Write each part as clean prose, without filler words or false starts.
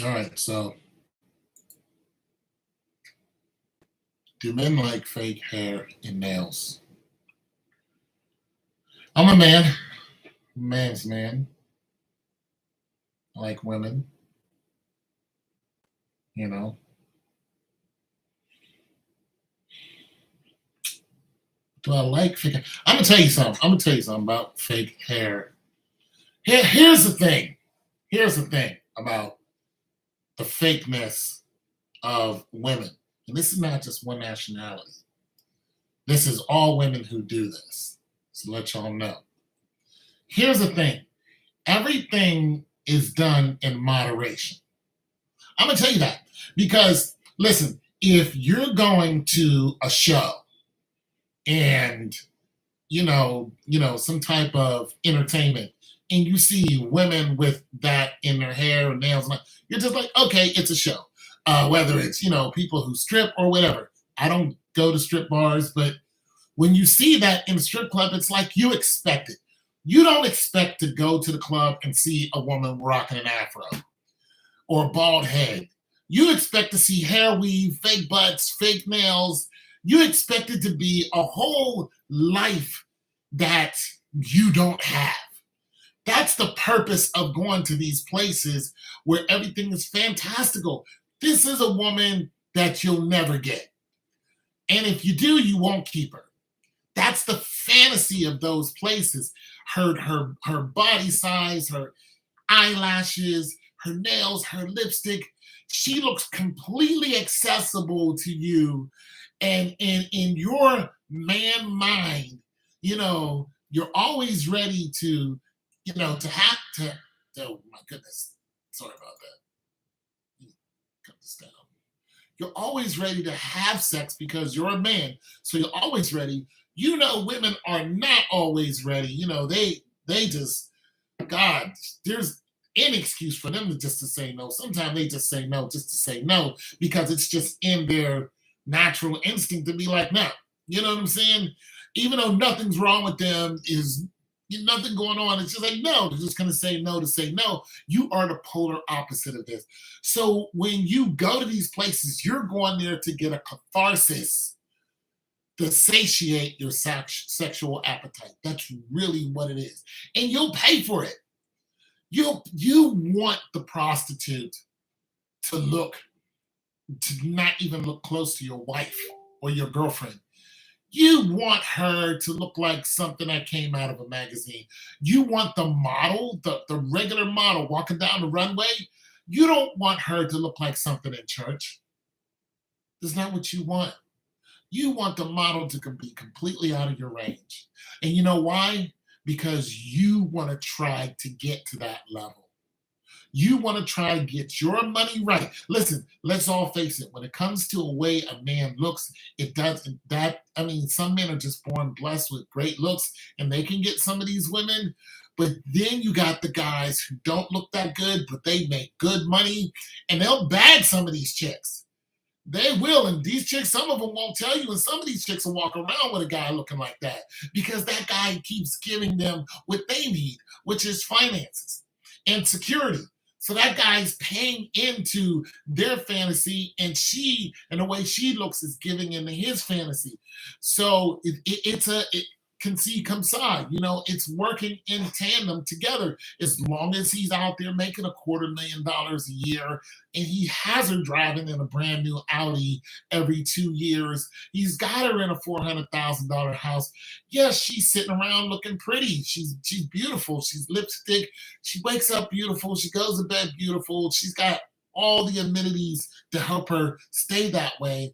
All right, so do men like fake hair and nails? I'm a man, man's man. I like women, you know. Do I like fake hair? I'm gonna tell you something. I'm gonna tell you something about fake hair. Here's the thing. Here's the thing about the fakeness of women. And this is not just one nationality. This is all women who do this. So let y'all know. Here's the thing. Everything is done in moderation. I'm gonna tell you that because listen, if you're going to a show and some type of entertainment, and you see women with that in their hair and nails, and you're just like, okay, it's a show. Whether it's people who strip or whatever. I don't go to strip bars, but when you see that in a strip club, it's like you expect it. You don't expect to go to the club and see a woman rocking an afro or a bald head. You expect to see hair weave, fake butts, fake nails. You expect it to be a whole life that you don't have. That's the purpose of going to these places where everything is fantastical. This is a woman that you'll never get. And if you do, you won't keep her. That's the fantasy of those places. Her body size, her eyelashes, her nails, her lipstick. She looks completely accessible to you. And in your man mind, you're always ready to, to have to, oh my goodness, sorry about that. Cut this down. You're always ready to have sex because you're a man. So you're always ready. Women are not always ready. They just, God, there's any excuse for them to say no. Sometimes they just say no just to say no because it's just in their natural instinct to be like, no. You know what I'm saying? Even though nothing's wrong with them, is nothing going on. It's just like, no, they're just going to say no to say no. You are the polar opposite of this. So when you go to these places, you're going there to get a catharsis to satiate your sexual appetite. That's really what it is. And you'll pay for it. You want the prostitute to not even look close to your wife or your girlfriend. You want her to look like something that came out of a magazine. You want the model, the regular model walking down the runway. You don't want her to look like something in church. That's not what you want. You want the model to be completely out of your range. And you know why? Because you want to try to get to that level. You want to try to get your money right. Listen, let's all face it. When it comes to a way a man looks, it does that. I mean, some men are just born blessed with great looks and they can get some of these women. But then you got the guys who don't look that good, but they make good money and they'll bag some of these chicks. They will, and these chicks, some of them won't tell you, and some of these chicks will walk around with a guy looking like that because that guy keeps giving them what they need, which is finances and security. So that guy's paying into their fantasy, and the way she looks, is giving into his fantasy. So it can see come side. It's working in tandem together. As long as he's out there making $250,000 a year, and he has her driving in a brand new Audi every 2 years, he's got her in a $400,000 house. Yes, she's sitting around looking pretty. She's beautiful. She's lipstick. She wakes up beautiful. She goes to bed beautiful. She's got all the amenities to help her stay that way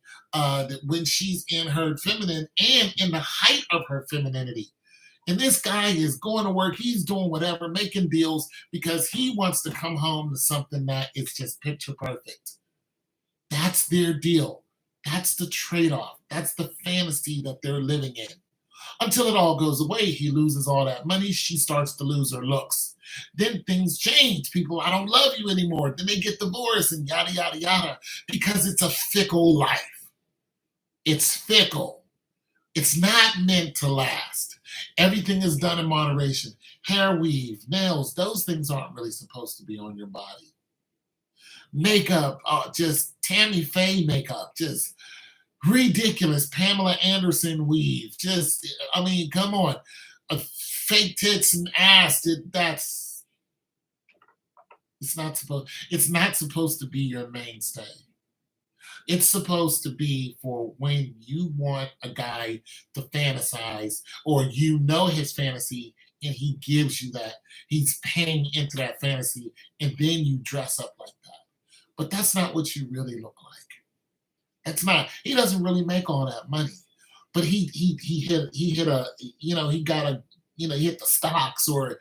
when she's in her feminine and in the height of her femininity. And this guy is going to work. He's doing whatever, making deals because he wants to come home to something that is just picture perfect. That's their deal. That's the trade-off. That's the fantasy that they're living in. Until it all goes away, he loses all that money. She starts to lose her looks. Then things change. People, I don't love you anymore. Then they get divorced and yada, yada, yada, because it's a fickle life. It's fickle. It's not meant to last. Everything is done in moderation. Hair weave, nails, those things aren't really supposed to be on your body. makeup, just Tammy Faye makeup, just ridiculous. Pamela Anderson weave, just I mean, come on, fake tits and ass. That's it's not supposed to be your mainstay. It's supposed to be for when you want a guy to fantasize or you know his fantasy and he gives you that. He's paying into that fantasy and then you dress up like that. But that's not what you really look like. That's not. He doesn't really make all that money. But he hit a he got a he hit the stocks or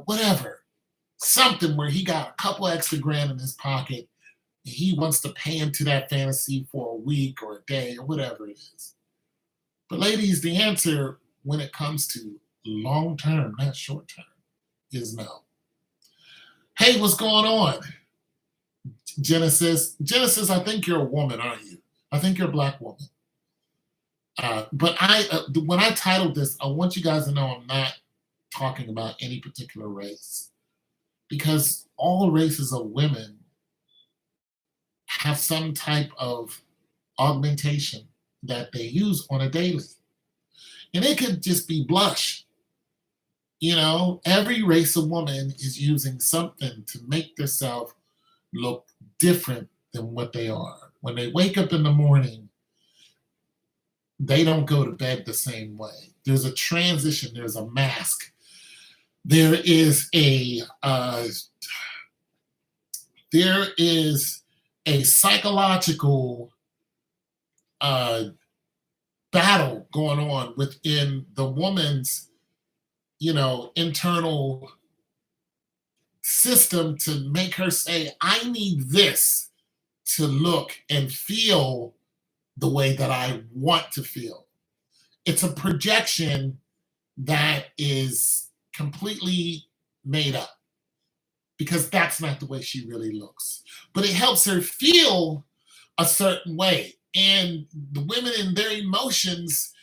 whatever. Something where he got a couple extra grand in his pocket. He wants to pay into that fantasy for a week or a day or whatever it is. But ladies, the answer when it comes to long term, not short term, is no. Hey, what's going on? Genesis, I think you're a woman, aren't you? I think you're a black woman. But when I titled this, I want you guys to know I'm not talking about any particular race because all races of women have some type of augmentation that they use on a daily. And it could just be blush. Every race of woman is using something to make themselves look different than what they are. When they wake up in the morning, they don't go to bed the same way. There's a transition, there's a mask. There is a psychological battle going on within the woman's, internal system to make her say, I need this to look and feel the way that I want to feel. It's a projection that is completely made up because that's not the way she really looks. But it helps her feel a certain way. And the women and their emotions,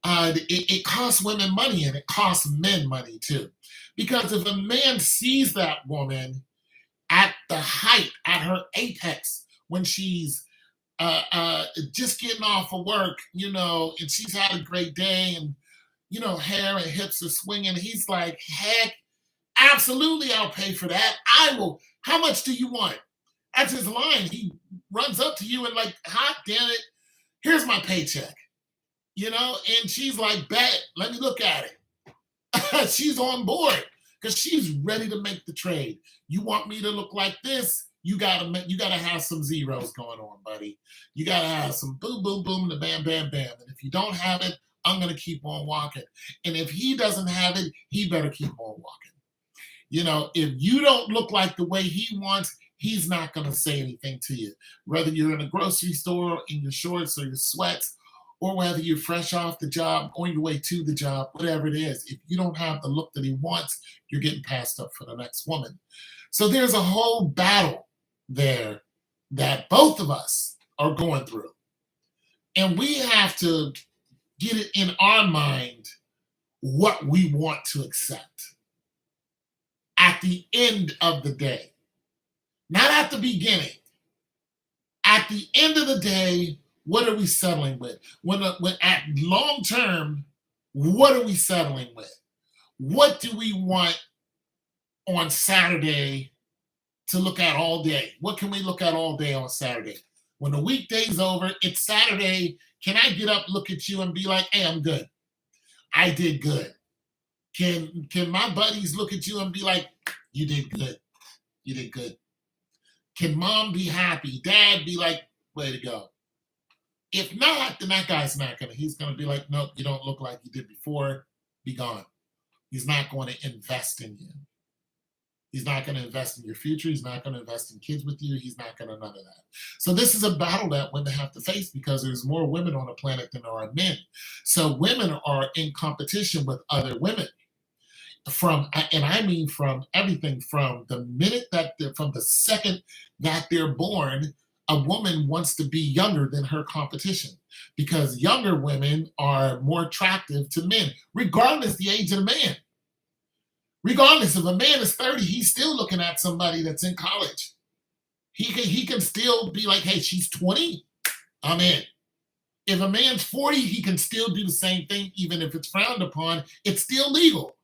it costs women money and it costs men money too. Because if a man sees that woman at the height, at her apex, when she's just getting off of work, and she's had a great day and, hair and hips are swinging, he's like, heck, absolutely, I'll pay for that. I will. How much do you want? That's his line. He runs up to you and like, hot damn it, here's my paycheck. And she's like, bet, let me look at it. She's on board because she's ready to make the trade. You want me to look like this? You gotta have some zeros going on, buddy. You gotta have some boom, boom, boom, the bam, bam, bam. And if you don't have it, I'm gonna keep on walking. And if he doesn't have it, he better keep on walking. If you don't look like the way he wants, he's not gonna say anything to you. Whether you're in a grocery store in your shorts or your sweats, or whether you're fresh off the job, on your way to the job, whatever it is, if you don't have the look that he wants, you're getting passed up for the next woman. So there's a whole battle there that both of us are going through. And we have to get it in our mind what we want to accept at the end of the day, not at the beginning. At the end of the day, what are we settling with? When at long term, what are we settling with? What do we want on Saturday to look at all day? What can we look at all day on Saturday? When the weekday's over, it's Saturday. Can I get up, look at you, and be like, hey, I'm good. I did good. Can my buddies look at you and be like, you did good. You did good. Can mom be happy? Dad be like, way to go. If not, then that guy's not gonna. He's gonna be like, nope, you don't look like you did before. Be gone. He's not going to invest in you. He's not going to invest in your future. He's not going to invest in kids with you. He's not going to none of that. So this is a battle that women have to face because there's more women on the planet than there are men. So women are in competition with other women and I mean from everything from the minute from the second that they're born, a woman wants to be younger than her competition because younger women are more attractive to men, regardless the age of the man. Regardless, if a man is 30, he's still looking at somebody that's in college. He can still be like, hey, she's 20, I'm in. If a man's 40, he can still do the same thing, even if it's frowned upon. It's still legal.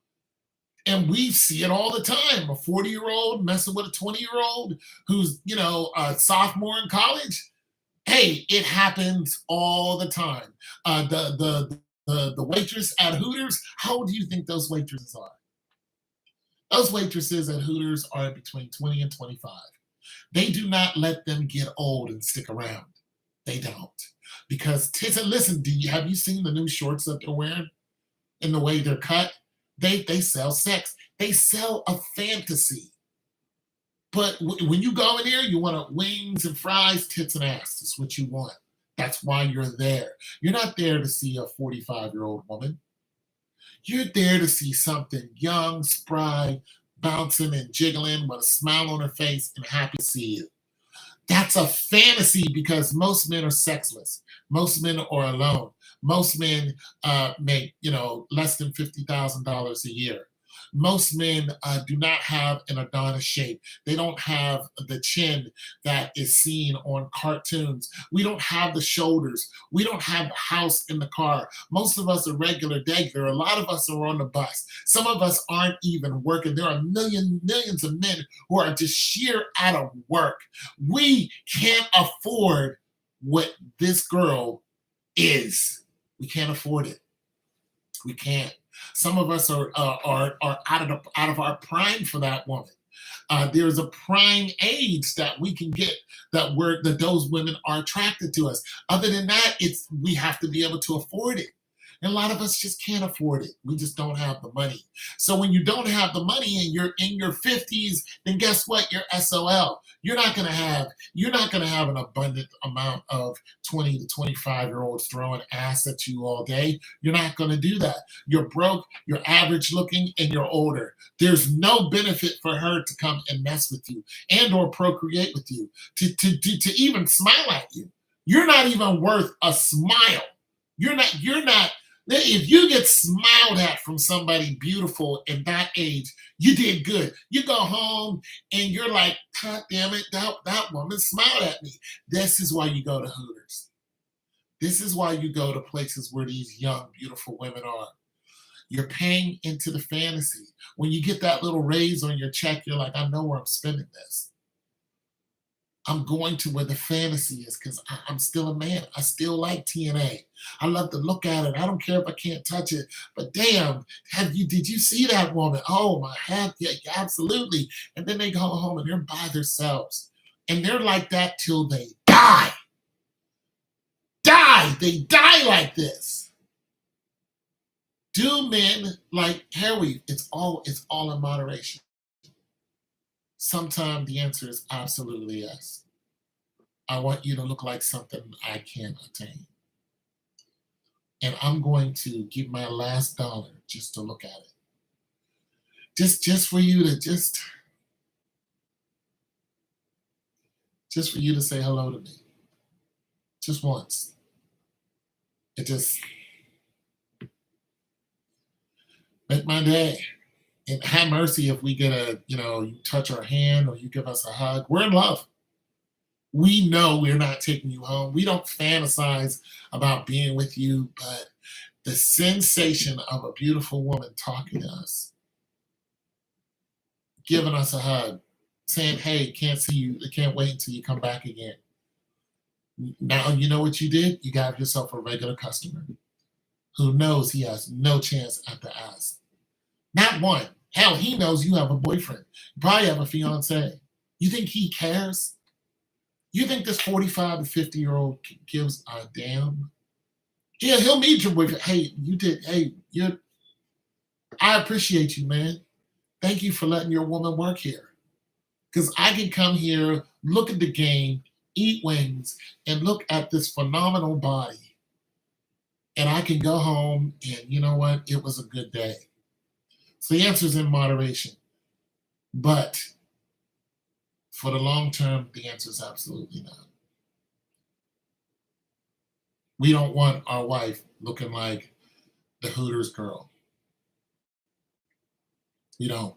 And we see it all the time. A 40-year-old messing with a 20-year-old who's, a sophomore in college. Hey, it happens all the time. The waitress at Hooters, how old do you think those waitresses are? Those waitresses at Hooters are between 20 and 25. They do not let them get old and stick around. They don't. Because tits and listen, have you seen the new shorts that they're wearing and the way they're cut? They sell sex. They sell a fantasy. But when you go in there, you want wings and fries, tits and ass. That's what you want. That's why you're there. You're not there to see a 45-year-old woman. You're there to see something young, spry, bouncing and jiggling with a smile on her face and happy to see you. That's a fantasy because most men are sexless. Most men are alone. Most men make, less than $50,000 a year. Most men do not have an Adonis shape. They don't have the chin that is seen on cartoons. We don't have the shoulders. We don't have the house in the car. Most of us are regular degular. A lot of us are on the bus. Some of us aren't even working. There are millions of men who are just sheer out of work. We can't afford what this girl is. We can't afford it. We can't. Some of us are out of our prime for that woman. There's a prime age that we can get that those women are attracted to us. Other than that, we have to be able to afford it. And a lot of us just can't afford it. We just don't have the money. So when you don't have the money and you're in your 50s, then guess what? You're SOL. You're not gonna have an abundant amount of 20 to 25-year-olds throwing ass at you all day. You're not gonna do that. You're broke, you're average looking, and you're older. There's no benefit for her to come and mess with you and or procreate with you, to even smile at you. You're not even worth a smile. You're not if you get smiled at from somebody beautiful in that age, you did good. You go home and you're like, God damn it, that woman smiled at me. This is why you go to Hooters. This is why you go to places where these young, beautiful women are. You're paying into the fantasy. When you get that little raise on your check, you're like, I know where I'm spending this. I'm going to where the fantasy is because I'm still a man. I still like TNA. I love to look at it. I don't care if I can't touch it. But damn, did you see that woman? Oh my heck, yeah, absolutely. And then they go home and they're by themselves. And they're like that till they die. They die like this. Do men like hair weave? It's all in moderation. Sometimes the answer is absolutely yes. I want you to look like something I can't attain. And I'm going to give my last dollar just to look at it. Just for you to just for you to say hello to me. Just once. It just make my day. And have mercy if we get you touch our hand or you give us a hug. We're in love. We know we're not taking you home. We don't fantasize about being with you, but the sensation of a beautiful woman talking to us, giving us a hug, saying, hey, can't see you, can't wait until you come back again. Now you know what you did? You got yourself a regular customer who knows he has no chance at the ass. Not one. Hell, he knows you have a boyfriend. You probably have a fiance. You think he cares? You think this 45 to 50-year-old gives a damn? Yeah, he'll meet your boyfriend. Hey, I appreciate you, man. Thank you for letting your woman work here. Because I can come here, look at the game, eat wings, and look at this phenomenal body. And I can go home and you know what? It was a good day. So the answer is in moderation. But for the long term, the answer is absolutely not. We don't want our wife looking like the Hooters girl. We don't.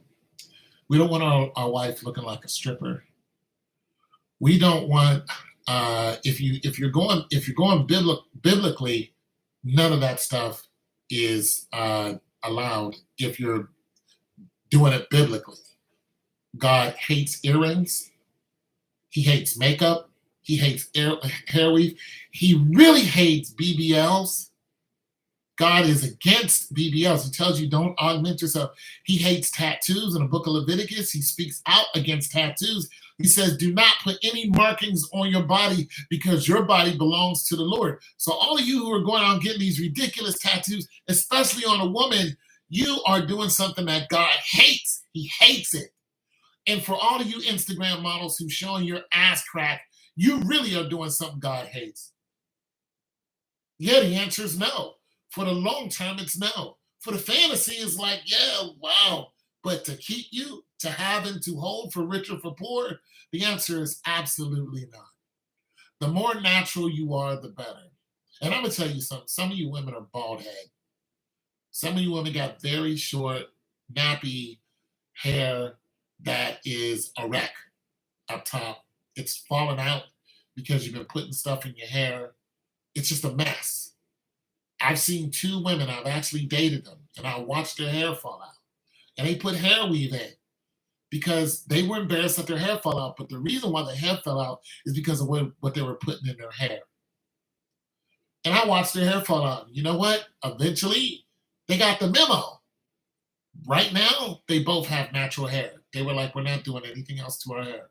We don't want our wife looking like a stripper. We don't want if you're going biblically, none of that stuff is allowed if you're doing it biblically. God hates earrings. He hates makeup. He hates hair weave. He really hates BBLs. God is against BBLs. He tells you don't augment yourself. He hates tattoos. In the book of Leviticus, he speaks out against tattoos. He says, do not put any markings on your body because your body belongs to the Lord. So all of you who are going out getting these ridiculous tattoos, especially on a woman, you are doing something that God hates. He hates it. And for all of you Instagram models who showing your ass crack, you really are doing something God hates. Yeah, the answer is no. For the long term, it's no. For the fantasy, it's like, yeah, wow. But to keep you, to have and to hold, for rich or for poor, the answer is absolutely not. The more natural you are, the better. And I'm gonna tell you something. Some of you women are bald head. Some of you women got very short, nappy hair that is a wreck up top. It's falling out because you've been putting stuff in your hair. It's just a mess. I've seen two women, I've actually dated them, and I watched their hair fall out. And they put hair weave in because they were embarrassed that their hair fell out. But the reason why the hair fell out is because of what they were putting in their hair. And I watched their hair fall out. You know what? Eventually, they got the memo. Right now, they both have natural hair. They were like, we're not doing anything else to our hair.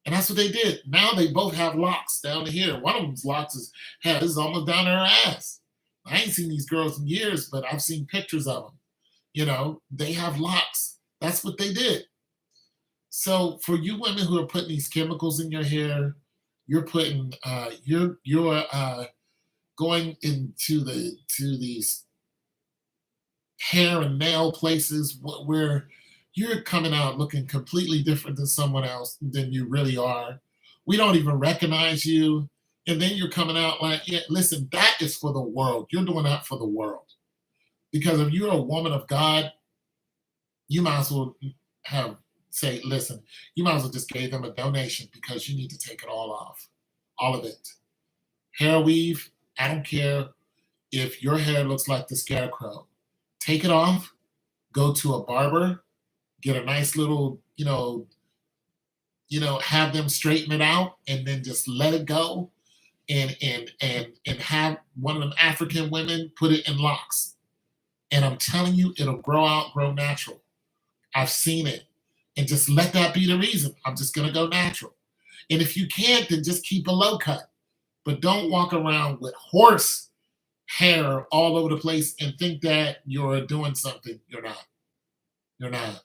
And that's what they did. Now they both have locks down to here. One of them's locks is almost down to her ass. I ain't seen these girls in years, but I've seen pictures of them. You know, they have locks. That's what they did. So for you women who are putting these chemicals in your hair, you're putting you're going into these hair and nail places where you're coming out looking completely different than someone else than you really are. We don't even recognize you. And then you're coming out like, yeah, listen, that is for the world. You're doing that for the world. Because if you're a woman of God, you might as well say, listen, you might as well just give them a donation because you need to take it all off. All of it. Hair weave, I don't care if your hair looks like the scarecrow. Take it off, go to a barber, get a nice little, have them straighten it out and then just let it go and have one of them African women put it in locks. And I'm telling you, it'll grow natural. I've seen it. And just let that be the reason. I'm just gonna go natural. And if you can't, then just keep a low cut. But don't walk around with horse hair all over the place and think that you're doing something. You're not. You're not.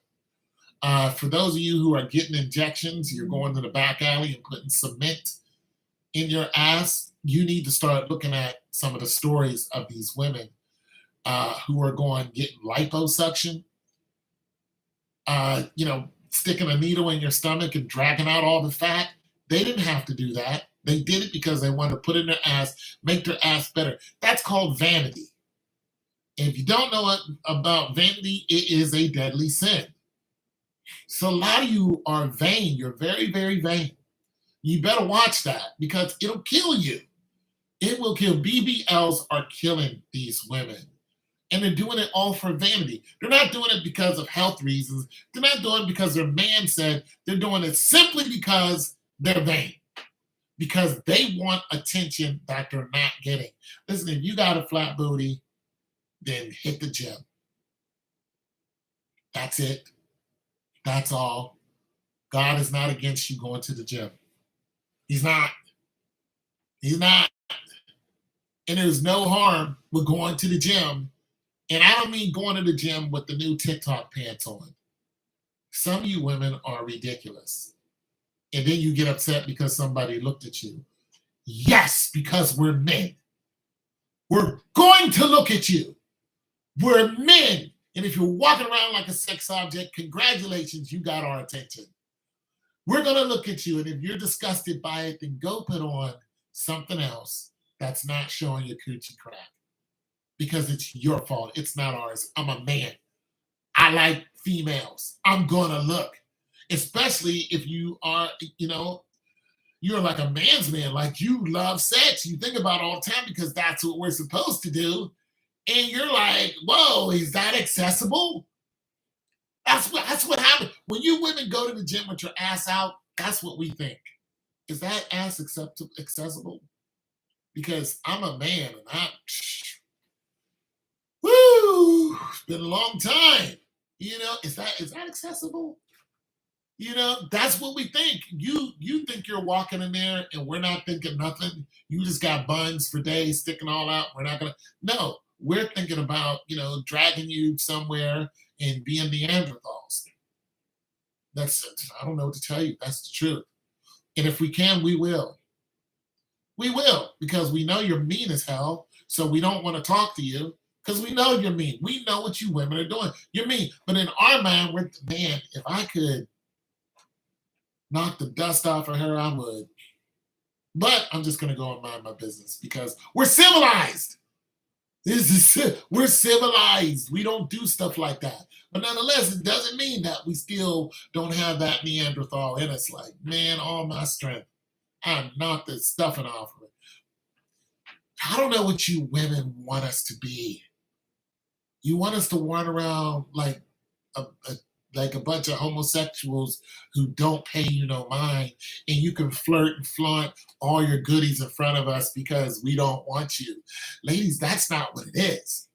For those of you who are getting injections, you're going to the back alley and putting cement in your ass. You need to start looking at some of the stories of these women who are getting liposuction. Sticking a needle in your stomach and dragging out all the fat. They didn't have to do that. They did it because they wanted to put in their ass, make their ass better. That's called vanity. And if you don't know about vanity, it is a deadly sin. So a lot of you are vain. You're very, very vain. You better watch that because it'll kill you. It will kill. BBLs are killing these women. And they're doing it all for vanity. They're not doing it because of health reasons. They're not doing it because their man said. They're doing it simply because they're vain. Because they want attention that they're not getting. Listen, if you got a flat booty, then hit the gym. That's it. That's all. God is not against you going to the gym. He's not. He's not. And there's no harm with going to the gym. And I don't mean going to the gym with the new TikTok pants on. Some of you women are ridiculous. And then you get upset because somebody looked at you. Yes, because we're men. We're going to look at you. We're men. And if you're walking around like a sex object, congratulations, you got our attention. We're going to look at you. And if you're disgusted by it, then go put on something else that's not showing your coochie crack. Because it's your fault. It's not ours. I'm a man. I like females. I'm going to look. Especially if you are, You're like a man's man, like you love sex. You think about it all the time because that's what we're supposed to do. And you're like, whoa, is that accessible? That's what happened. When you women go to the gym with your ass out, that's what we think. Is that ass accessible? Because I'm a man and woo, it's been a long time. Is that accessible? That's what we think. You think you're walking in there and we're not thinking nothing. You just got buns for days sticking all out. We're not gonna no, we're thinking about, dragging you somewhere and being Neanderthals. That's it. I don't know what to tell you. That's the truth. And if we can, we will. We will, because we know you're mean as hell. So we don't want to talk to you because we know you're mean. We know what you women are doing. You're mean. But in our mind, man, if I could knock the dust off of her, I would. But I'm just going to go and mind my business because we're civilized. We're civilized. We don't do stuff like that. But nonetheless, it doesn't mean that we still don't have that Neanderthal in us. Like, man, all my strength, I'm not the stuffing off of it. I don't know what you women want us to be. You want us to run around like a bunch of homosexuals who don't pay you no mind, and you can flirt and flaunt all your goodies in front of us because we don't want you. Ladies, that's not what it is.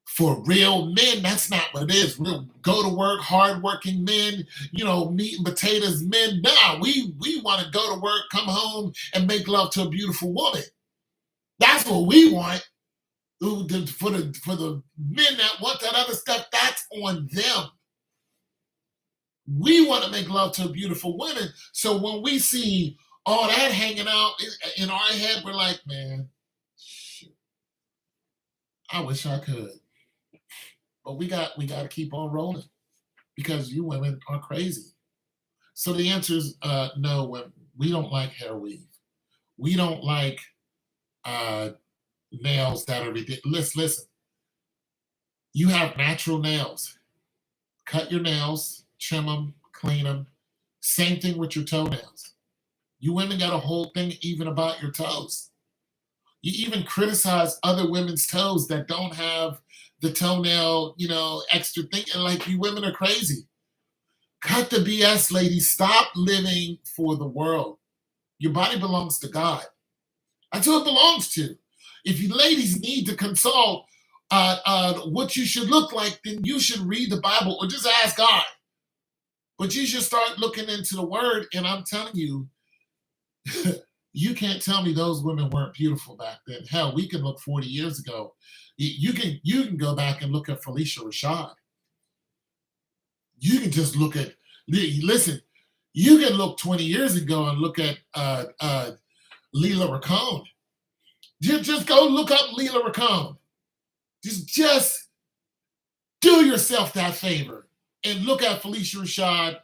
For real men, that's not what it is. Real go to work, hardworking men, meat and potatoes men. Nah, we want to go to work, come home, and make love to a beautiful woman. That's what we want. For the men that want that other stuff, that's on them. We want to make love to a beautiful woman. So when we see all that hanging out in our head, we're like, man, shit, I wish I could. But we got to keep on rolling because you women are crazy. So the answer is no. We don't like hair weave. We don't like nails that are ridiculous. Listen, you have natural nails. Cut your nails, trim them, clean them. Same thing with your toenails. You women got a whole thing even about your toes. You even criticize other women's toes that don't have the toenail, extra thing. And like, you women are crazy. Cut the BS, ladies. Stop living for the world. Your body belongs to God. That's who it belongs to. If you ladies need to consult what you should look like, then you should read the Bible or just ask God. But you should start looking into the Word, and I'm telling you, you can't tell me those women weren't beautiful back then. Hell, we can look 40 years ago. You can go back and look at Felicia Rashad. You can just look at, listen, you can look 20 years ago and look at Leela Racone. Just go look up Leela Racone. Just do yourself that favor and look at Felicia Rashad.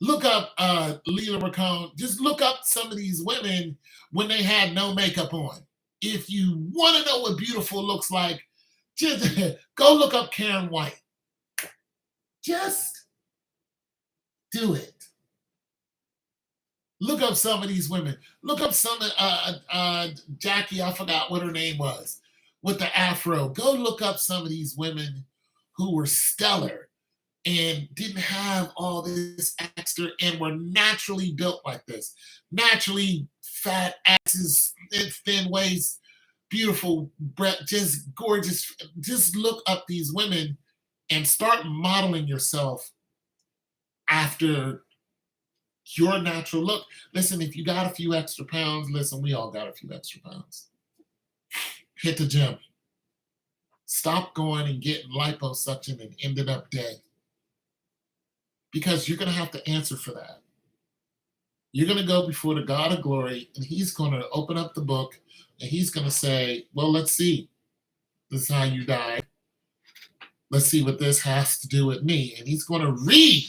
Look up Leela Racone. Just look up some of these women when they had no makeup on. If you want to know what beautiful looks like, just go look up Karen White. Just do it. Look up some of these women. Look up some of Jackie, I forgot what her name was, with the afro. Go look up some of these women who were stellar and didn't have all this extra and were naturally built like this. Naturally fat asses, thin waist, beautiful breath, just gorgeous. Just look up these women and start modeling yourself after your natural look. Listen, if you got a few extra pounds, listen, we all got a few extra pounds. Hit the gym. Stop going and getting liposuction and ended up dead. Because you're going to have to answer for that. You're going to go before the God of glory, and he's going to open up the book, and he's going to say, well, let's see. This is how you died. Let's see what this has to do with me. And he's going to read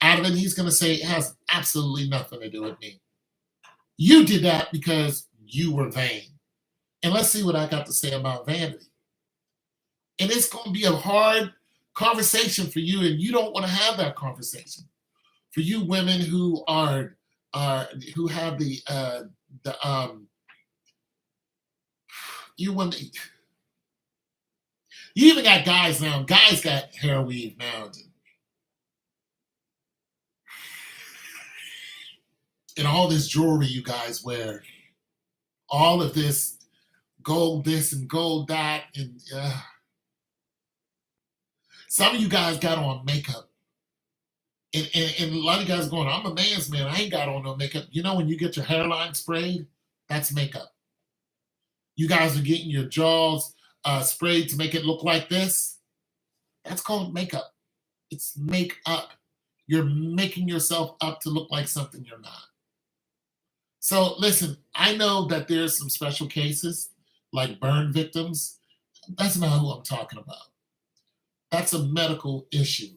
out of it. He's going to say, it has absolutely nothing to do with me. You did that because you were vain. And let's see what I got to say about vanity. And it's going to be a hard conversation for you, and you don't want to have that conversation. For you women who are uh, who have the you when you even got guys now. Guys got hair weave now, and all this jewelry you guys wear, all of this gold this and gold that, and some of you guys got on makeup. And a lot of guys going, I'm a man's man. I ain't got on no makeup. You know, when you get your hairline sprayed, that's makeup. You guys are getting your jaws sprayed to make it look like this. That's called makeup. It's makeup. You're making yourself up to look like something you're not. So listen, I know that there's some special cases like burn victims. That's not who I'm talking about. That's a medical issue.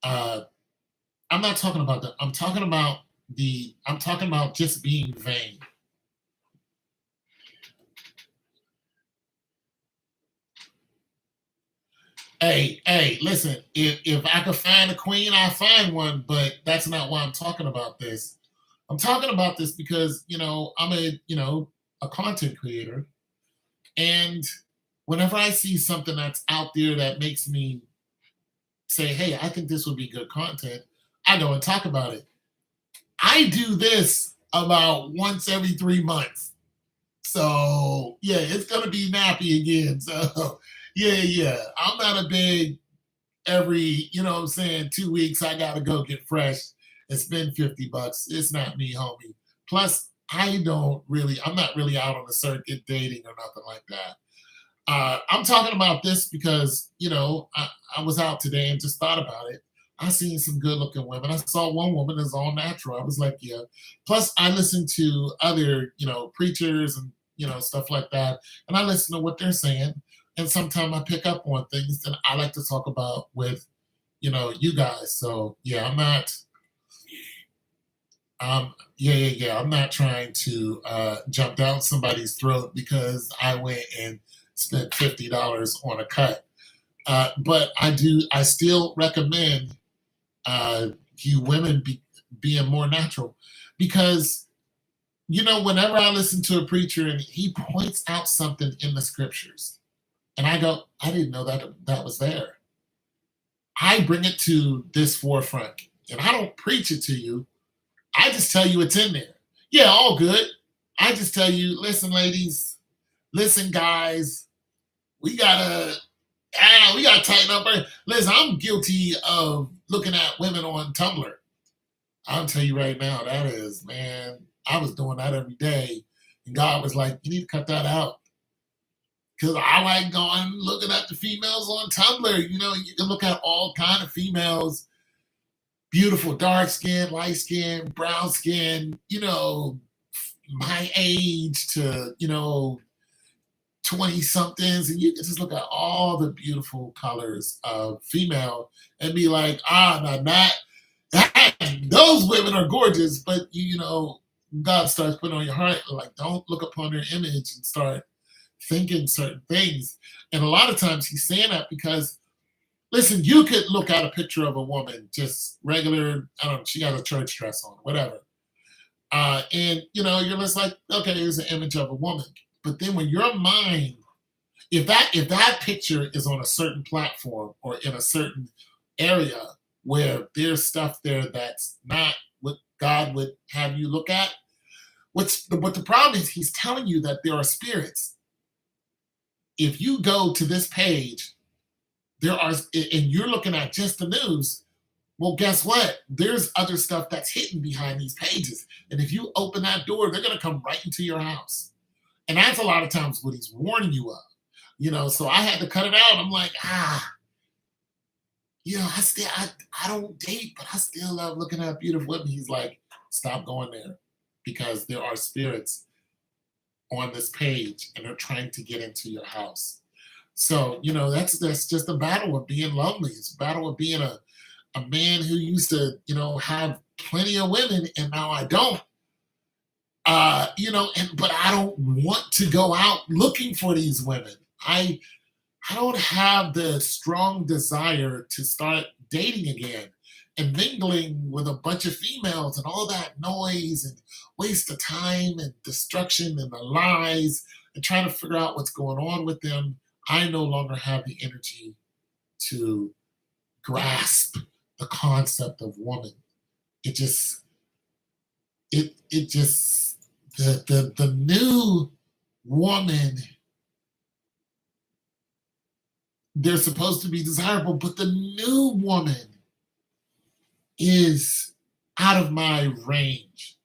Uh, I'm not talking about that. I'm talking about just being vain. Hey, listen, if I could find a queen, I'll find one, but that's not why I'm talking about this. I'm talking about this because, I'm a content creator. And whenever I see something that's out there that makes me say, hey, I think this would be good content, I go and talk about it. I do this about once every 3 months. So yeah, it's gonna be nappy again. So yeah. I'm not a big every, 2 weeks I gotta go get fresh and spend $50. It's not me, homie. Plus, I'm not really out on the circuit dating or nothing like that. I'm talking about this because, I was out today and just thought about it. I seen some good looking women. I saw one woman that's all natural. I was like, yeah. Plus, I listen to other, preachers and, stuff like that. And I listen to what they're saying. And sometimes I pick up on things that I like to talk about with, you guys. So yeah, I'm not trying to jump down somebody's throat because I went and spent $50 on a cut. But I still recommend you women being more natural because, whenever I listen to a preacher and he points out something in the scriptures and I go, I didn't know that was there. I bring it to this forefront and I don't preach it to you. I just tell you it's in there. Yeah, all good. I just tell you, listen, ladies, listen, guys, we gotta tighten up. Listen, I'm guilty of looking at women on Tumblr. I'll tell you right now, that is, man, I was doing that every day. And God was like, you need to cut that out. Because I like going looking at the females on Tumblr. You can look at all kind of females, beautiful, dark skin, light skin, brown skin, my age to, 20 somethings, and you can just look at all the beautiful colors of female and be like, now that those women are gorgeous, but God starts putting on your heart, like, don't look upon their image and start thinking certain things. And a lot of times he's saying that because, listen, you could look at a picture of a woman, just regular, I don't know, she got a church dress on, whatever. And you're just like, okay, here's an image of a woman. But then when your mind, if that picture is on a certain platform or in a certain area where there's stuff there that's not what God would have you look at, what the problem is, he's telling you that there are spirits. If you go to this page, and you're looking at just the news, well, guess what? There's other stuff that's hidden behind these pages. And if you open that door, they're going to come right into your house. And that's a lot of times what he's warning you of. So I had to cut it out. I'm like, I don't date, but I still love looking at beautiful women. He's like, stop going there because there are spirits on this page and they're trying to get into your house. So, that's just a battle of being lonely. It's a battle of being a man who used to, have plenty of women and now I don't. But I don't want to go out looking for these women. I don't have the strong desire to start dating again. and mingling with a bunch of females and all that noise and waste of time and destruction and the lies and trying to figure out what's going on with them, I no longer have the energy to grasp the concept of woman. It just it just the new woman, they're supposed to be desirable, but the new woman is out of my range.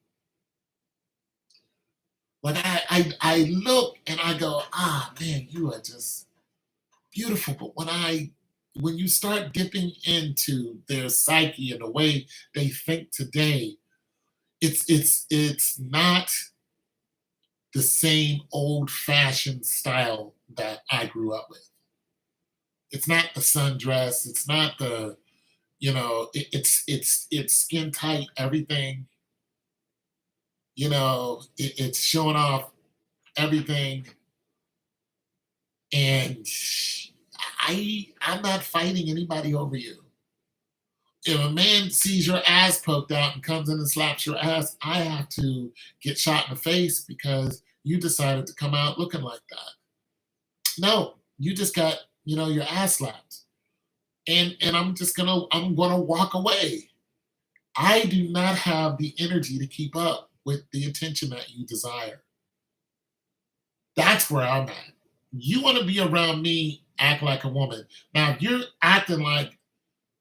Like I look and I go, ah man, you are just beautiful. But when you start dipping into their psyche and the way they think today, it's not the same old fashioned style that I grew up with. It's not the sundress. It's not the, it's skin tight everything. It's showing off everything, and I'm not fighting anybody over you. If a man sees your ass poked out and comes in and slaps your ass, I have to get shot in the face because you decided to come out looking like that. No, you just got, your ass slapped. And I'm gonna walk away. I do not have the energy to keep up with the attention that you desire. That's where I'm at. You want to be around me, act like a woman. Now, if you're acting like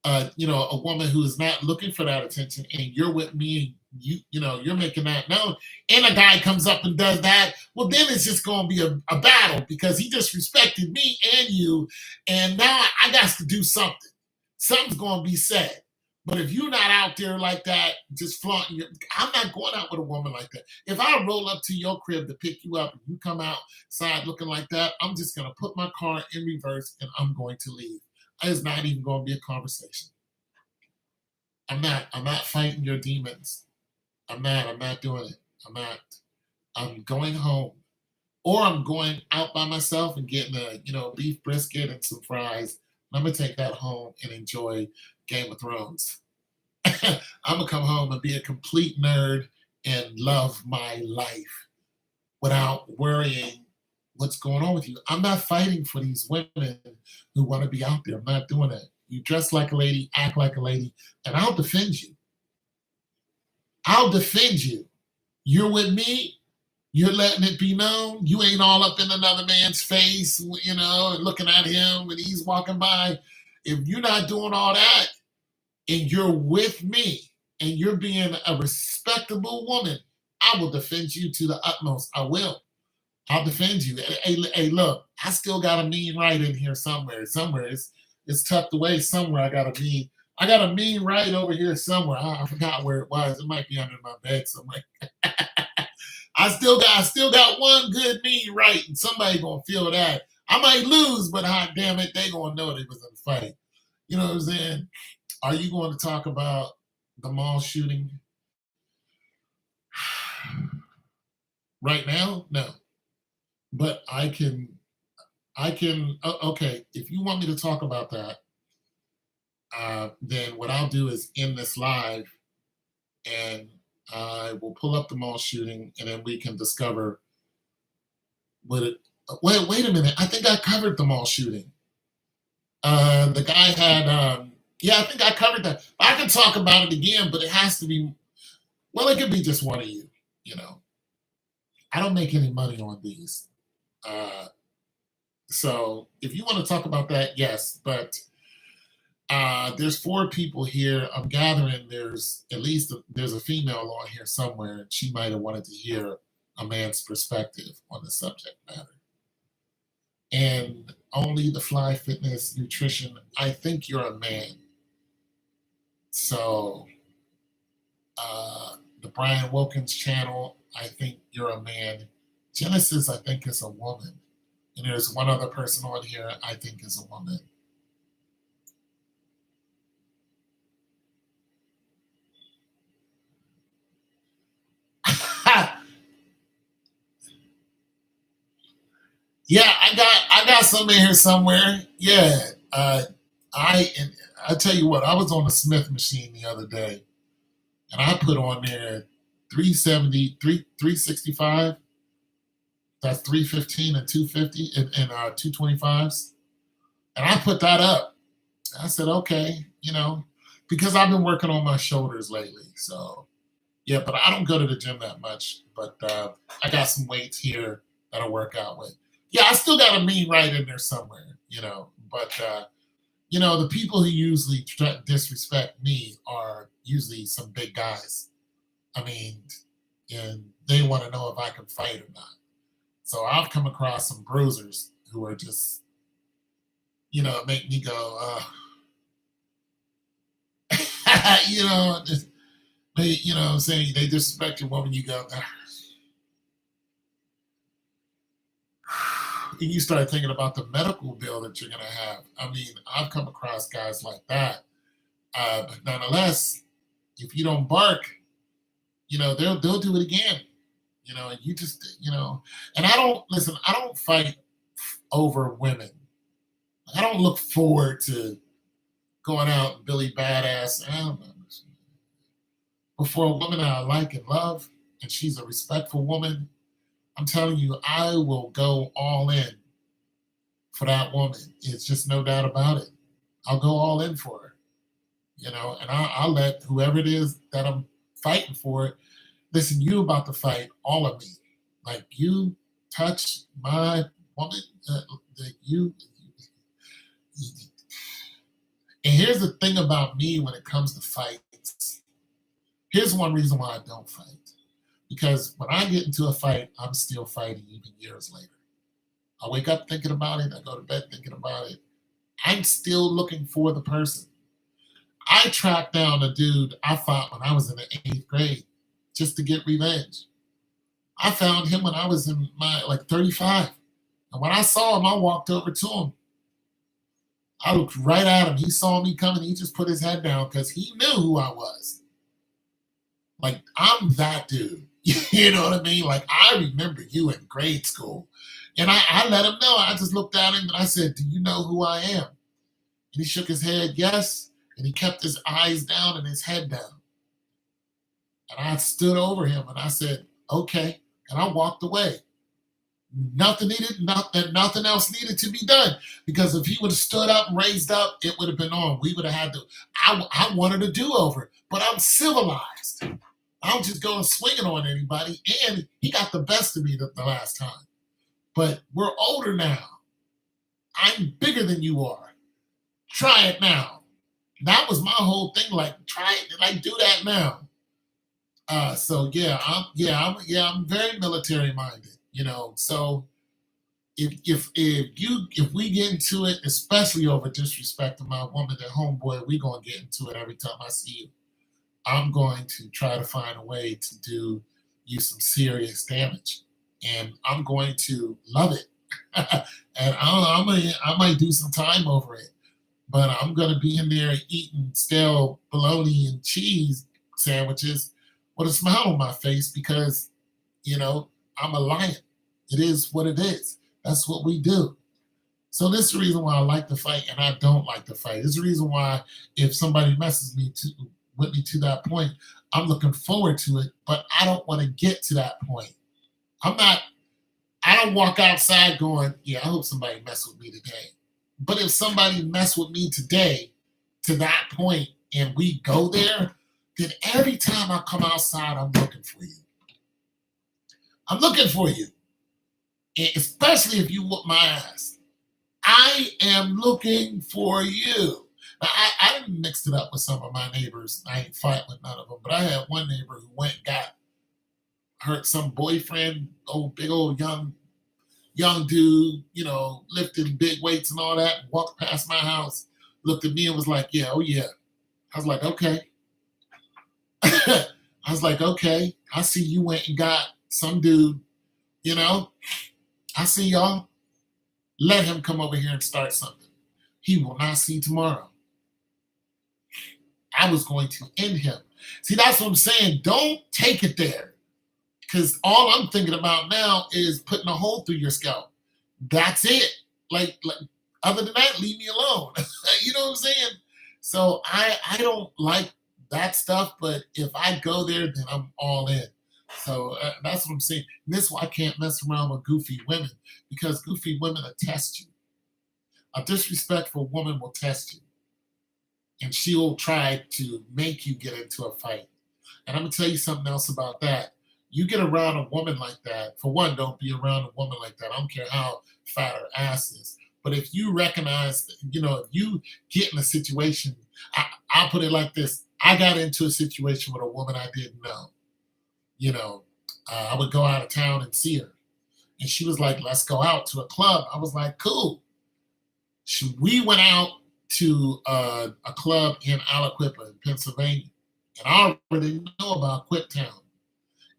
a woman who is not looking for that attention, and you're with me, and you're making that known, and a guy comes up and does that, well, then it's just going to be a battle because he disrespected me and you, and now I got to do something. Something's going to be said. But if you're not out there like that, just flaunting I'm not going out with a woman like that. If I roll up to your crib to pick you up and you come outside looking like that, I'm just going to put my car in reverse and I'm going to leave. It's not even going to be a conversation. I'm not fighting your demons. I'm not doing it. I'm going home. Or I'm going out by myself and getting a beef brisket and some fries. I'm gonna take that home and enjoy Game of Thrones. I'm gonna come home and be a complete nerd and love my life without worrying what's going on with you. I'm not fighting for these women who want to be out there. I'm not doing that. You dress like a lady, act like a lady, and I'll defend you. I'll defend you. You're with me. You're letting it be known. You ain't all up in another man's face, and looking at him when he's walking by. If you're not doing all that and you're with me and you're being a respectable woman, I will defend you to the utmost. I will. I'll defend you. Hey, look, I still got a mean right in here somewhere. Somewhere it's tucked away somewhere. I got a mean right over here somewhere. I forgot where it was. It might be under my bed somewhere. I still got one good mean right, and somebody gonna feel that. I might lose, but hot damn it, they gonna know they was in a fight. You know what I'm saying? Are you going to talk about the mall shooting right now? No, but I can. Okay, if you want me to talk about that, then what I'll do is end this live, and I will pull up the mall shooting, and then we can discover what it. Wait a minute. I think I covered the mall shooting. The guy had. Yeah, I think I covered that. I can talk about it again, but it has to be. Well, it could be just one of you. I don't make any money on these. So if you want to talk about that, yes. But there's 4 people here. I'm gathering there's a female on here somewhere, and she might have wanted to hear a man's perspective on the subject matter. And only the Fly Fitness Nutrition, I think you're a man. So the Brian Wilkins channel, I think you're a man. Genesis, I think, is a woman. And there's one other person on here I think is a woman. Yeah, I got some in here somewhere. Yeah, I I tell you what, I was on the Smith machine the other day, and I put on there 370, 365. That's 315 and 250 and 225s. And I put that up. I said, okay, because I've been working on my shoulders lately. So, yeah, but I don't go to the gym that much. But I got some weights here that I work out with. Yeah, I still got a mean right in there somewhere. But, the people who usually disrespect me are usually some big guys. I mean, and they want to know if I can fight or not. So I've come across some bruisers who are just, make me go, just, I'm saying they disrespect your woman, you go, and you start thinking about the medical bill that you're going to have. I mean, I've come across guys like that. But nonetheless, if you don't bark, they'll do it again. And you just, and I don't fight over women. I don't look forward to going out and Billy Badass. Before a woman that I like and love, and she's a respectful woman, I'm telling you, I will go all in for that woman. It's just no doubt about it. I'll go all in for her, and I'll let whoever it is that I'm fighting for, listen, you about to fight all of me. Like, you touch my woman, and here's the thing about me when it comes to fights. Here's one reason why I don't fight. Because when I get into a fight, I'm still fighting even years later. I wake up thinking about it. I go to bed thinking about it. I'm still looking for the person. I tracked down a dude I fought when I was in the 8th grade just to get revenge. I found him when I was in my 35. And when I saw him, I walked over to him. I looked right at him. He saw me coming. He just put his head down because he knew who I was. Like, I'm that dude. You know what I mean? Like, I remember you in grade school. And I let him know. I just looked at him and I said, do you know who I am? And he shook his head, yes. And he kept his eyes down and his head down. And I stood over him and I said, okay. And I walked away. Nothing else needed to be done. Because if he would have stood up and raised up, it would have been on. We would have had to. I wanted a do-over, but I'm civilized. I don't just go swinging on anybody. And he got the best of me the last time. But we're older now. I'm bigger than you are. Try it now. That was my whole thing. Like, try it. Like, do that now. So yeah, I'm very military minded. So if we get into it, especially over disrespecting my woman at homeboy, we gonna get into it every time I see you. I'm going to try to find a way to do you some serious damage, and I'm going to love it. And I might do some time over it, but I'm gonna be in there eating stale bologna and cheese sandwiches with a smile on my face because, I'm a lion. It is what it is. That's what we do. So this is the reason why I like to fight and I don't like to fight. This is the reason why if somebody messes with me to that point, I'm looking forward to it, but I don't want to get to that point. I don't walk outside going, yeah, I hope somebody mess with me today. But if somebody mess with me today to that point and we go there, then every time I come outside, I'm looking for you. I'm looking for you. And especially if you whoop my ass. I am looking for you. Now, I didn't mix it up with some of my neighbors. I ain't fighting with none of them. But I had one neighbor who went and got hurt some boyfriend, big old young dude, lifting big weights and all that, and walked past my house, looked at me and was like, yeah, oh yeah. I was like, okay. I was like, okay, I see you went and got some dude, I see y'all. Let him come over here and start something. He will not see tomorrow. I was going to end him. See, that's what I'm saying. Don't take it there. Because all I'm thinking about now is putting a hole through your scalp. That's it. Like other than that, leave me alone. You know what I'm saying? So I don't like that stuff, but if I go there, then I'm all in. So that's what I'm saying. And this is why I can't mess around with goofy women because goofy women will test you. A disrespectful woman will test you, and she'll try to make you get into a fight. And I'm gonna tell you something else about that. You get around a woman like that, for one, don't be around a woman like that. I don't care how fat her ass is. But if you recognize, if you get in a situation, I'll put it like this. I got into a situation with a woman I didn't know. You know, I would go out of town and see her. And she was like, let's go out to a club. I was like, cool. We went out to a club in Aliquippa in Pennsylvania. And I already know about Quiptown.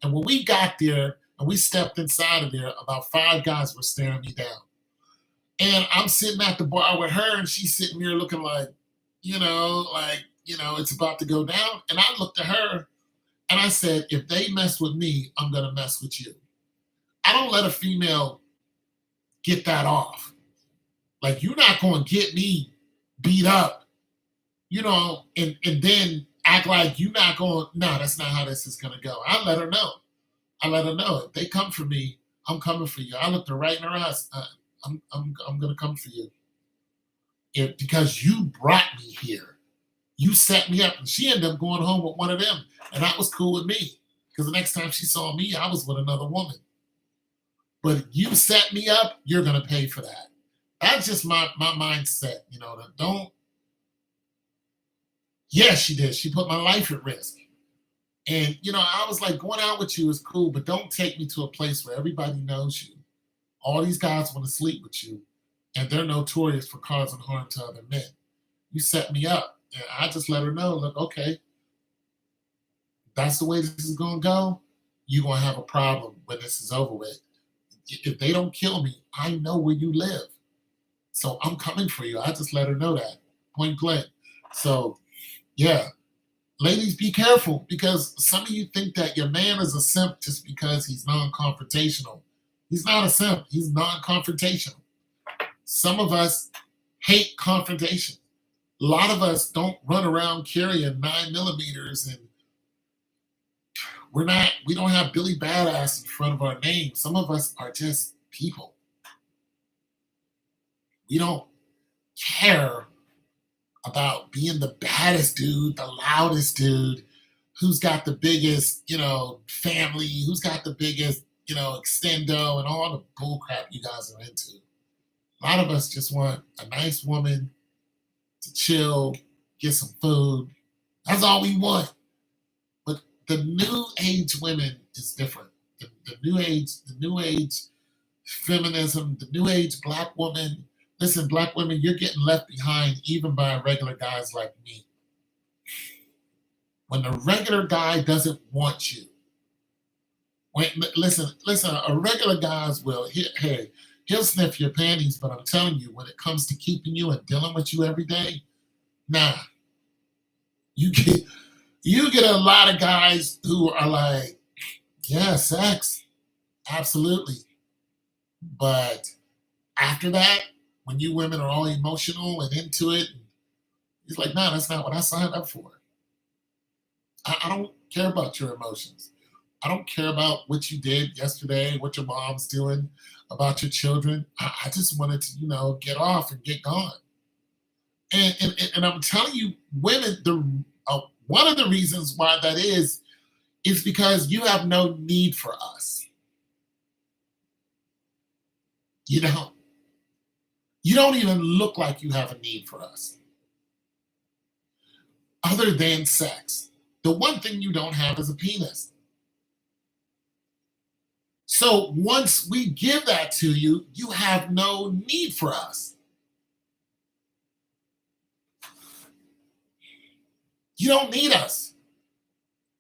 And when we got there and we stepped inside of there, about five guys were staring me down. And I'm sitting at the bar with her, and she's sitting there looking like, it's about to go down. And I looked at her and I said, if they mess with me, I'm going to mess with you. I don't let a female get that off. Like, you're not going to get me beat up, and then act like you're not going, no, that's not how this is going to go. I let her know. I let her know if they come for me, I'm coming for you. I looked her right in her eyes. I'm going to come for you. Because you brought me here. You set me up. And she ended up going home with one of them. And that was cool with me. Because the next time she saw me, I was with another woman. But you set me up, you're going to pay for that. That's just my mindset. Don't. Yeah, she did. She put my life at risk. And, I was like, going out with you is cool, but don't take me to a place where everybody knows you. All these guys want to sleep with you, and they're notorious for causing harm to other men. You set me up. And I just let her know, look, okay, that's the way this is going to go. You're going to have a problem when this is over with. If they don't kill me, I know where you live. So I'm coming for you. I just let her know that, point blank. So, yeah. Ladies, be careful because some of you think that your man is a simp just because he's non-confrontational. He's not a simp. He's non-confrontational. Some of us hate confrontation. A lot of us don't run around carrying 9mm, and we don't have Billy Badass in front of our name. Some of us are just people. We don't care about being the baddest dude, the loudest dude, who's got the biggest, family, who's got the biggest, extendo, and all the bull crap you guys are into. A lot of us just want a nice woman to chill, get some food. That's all we want. But the new age women is different. The new age feminism, the new age black woman. Listen, black women, you're getting left behind even by regular guys like me. When the regular guy doesn't want you, listen, a regular guys will, he'll sniff your panties, but I'm telling you, when it comes to keeping you and dealing with you every day, nah. You get a lot of guys who are like, yeah, sex, absolutely. But after that, when you women are all emotional and into it, he's like, nah, that's not what I signed up for. I don't care about your emotions. I don't care about what you did yesterday, what your mom's doing, about your children. I just wanted to, get off and get gone. And I'm telling you, women, one of the reasons why that is because you have no need for us. You don't. You don't even look like you have a need for us. Other than sex. The one thing you don't have is a penis. So once we give that to you, you have no need for us. You don't need us.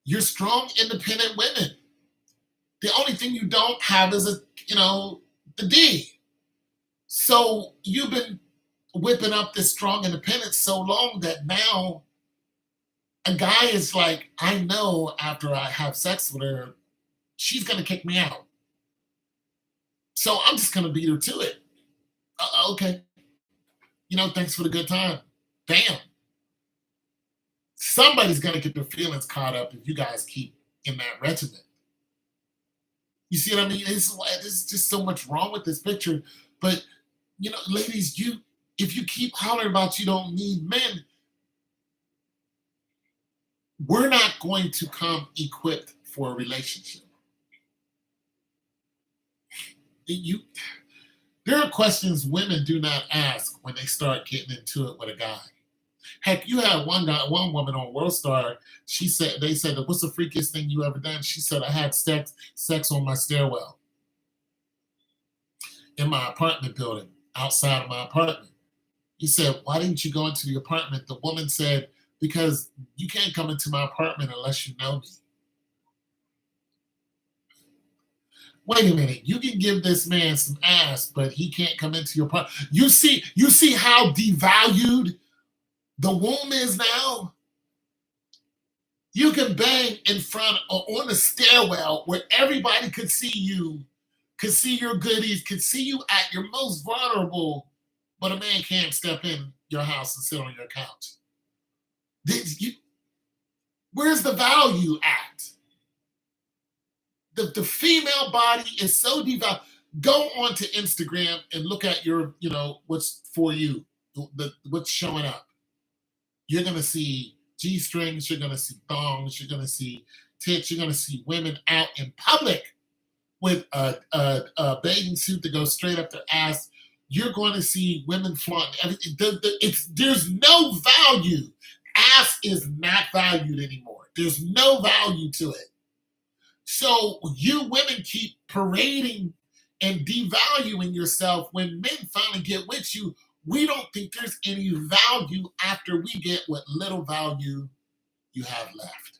You're strong, independent women. The only thing you don't have is the D. So you've been whipping up this strong independence so long that now a guy is like, I know after I have sex with her, she's going to kick me out. So I'm just going to beat her to it. Okay. Thanks for the good time. Bam. somebody's going to get their feelings caught up if you guys keep in that regimen. You see what I mean? There's just so much wrong with this picture. But, ladies, if you keep hollering about you don't need men, we're not going to come equipped for a relationship. There are questions women do not ask when they start getting into it with a guy. Heck, you had one woman on World Star. They said, "What's the freakiest thing you ever done?" She said, "I had sex on my stairwell in my apartment building, outside of my apartment." He said, "Why didn't you go into the apartment?" The woman said, "Because you can't come into my apartment unless you know me." Wait a minute, you can give this man some ass, but he can't come into your apartment. You see how devalued the womb is now? You can bang in front or on the stairwell where everybody could see you, could see your goodies, could see you at your most vulnerable, but a man can't step in your house and sit on your couch. Where's the value at? The female body is so devalued. Go onto Instagram and look at your, what's for you, what's showing up. You're going to see G-strings, you're going to see thongs, you're going to see tits, you're going to see women out in public with a bathing suit that goes straight up their ass. You're going to see women flaunt everything. There's no value. Ass is not valued anymore. There's no value to it. So you women keep parading and devaluing yourself. When men finally get with you, we don't think there's any value after we get what little value you have left.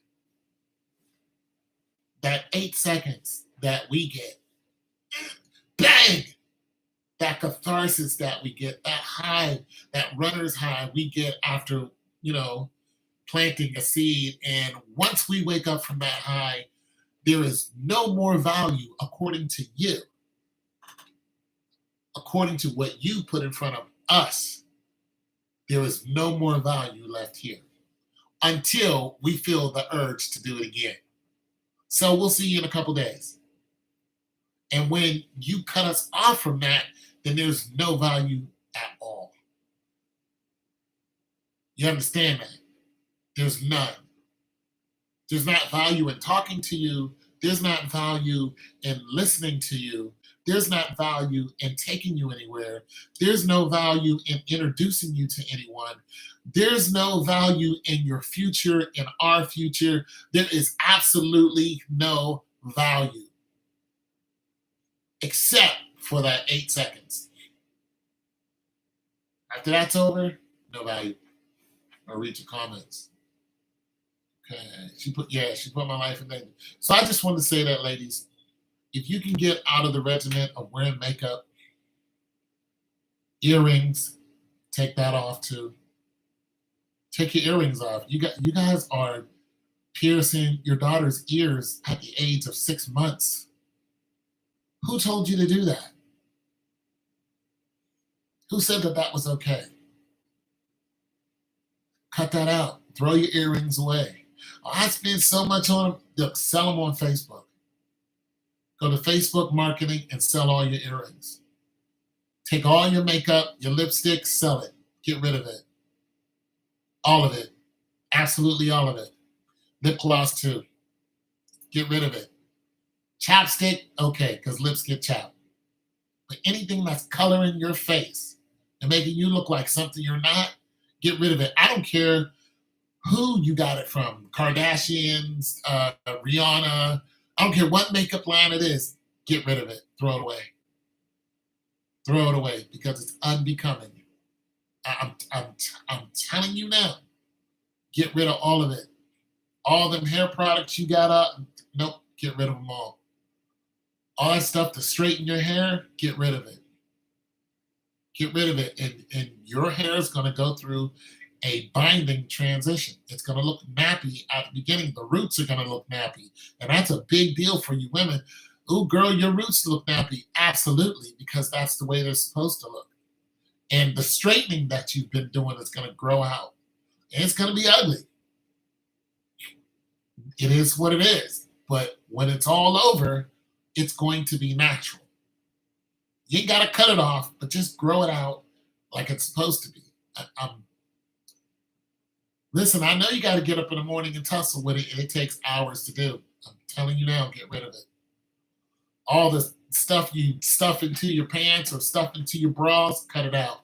That 8 seconds that we get, bang! That catharsis that we get, that high, that runner's high we get after, planting a seed. And once we wake up from that high, there is no more value according to you, according to what you put in front of us. There is no more value left here until we feel the urge to do it again. So we'll see you in a couple days. And when you cut us off from that, then there's no value at all. You understand that? There's none. There's not value in talking to you. There's not value in listening to you. There's not value in taking you anywhere. There's no value in introducing you to anyone. There's no value in your future, in our future. There is absolutely no value except for that 8 seconds. After that's over, no value. I'll read your comments. Okay, she put my life in danger. So I just want to say that, ladies, if you can get out of the regimen of wearing makeup, earrings, take that off too. Take your earrings off. You guys are piercing your daughter's ears at the age of 6 months. Who told you to do that? Who said that was okay? Cut that out. Throw your earrings away. I spend so much on them. Look, sell them on Facebook. Go to Facebook marketing and sell all your earrings. Take all your makeup, your lipstick, sell it. Get rid of it. All of it. Absolutely all of it. Lip gloss too. Get rid of it. Chapstick, okay, because lips get chapped. But anything that's coloring your face and making you look like something you're not, get rid of it. I don't care who you got it from. Kardashians, Rihanna. I don't care what makeup line it is. Get rid of it. Throw it away. Throw it away because it's unbecoming. I'm telling you now. Get rid of all of it. All them hair products you got up, nope, get rid of them all. All that stuff to straighten your hair, get rid of it. Get rid of it. And your hair is going to go through a binding transition. It's going to look nappy at the beginning. The roots are going to look nappy. And that's a big deal for you women. Ooh, girl, your roots look nappy. Absolutely, because that's the way they're supposed to look. And the straightening that you've been doing is going to grow out. And it's going to be ugly. It is what it is. But when it's all over, it's going to be natural. You ain't got to cut it off, but just grow it out like it's supposed to be. Listen, I know you got to get up in the morning and tussle with it, and it takes hours to do. I'm telling you now, get rid of it. All the stuff you stuff into your pants or stuff into your bras, cut it out.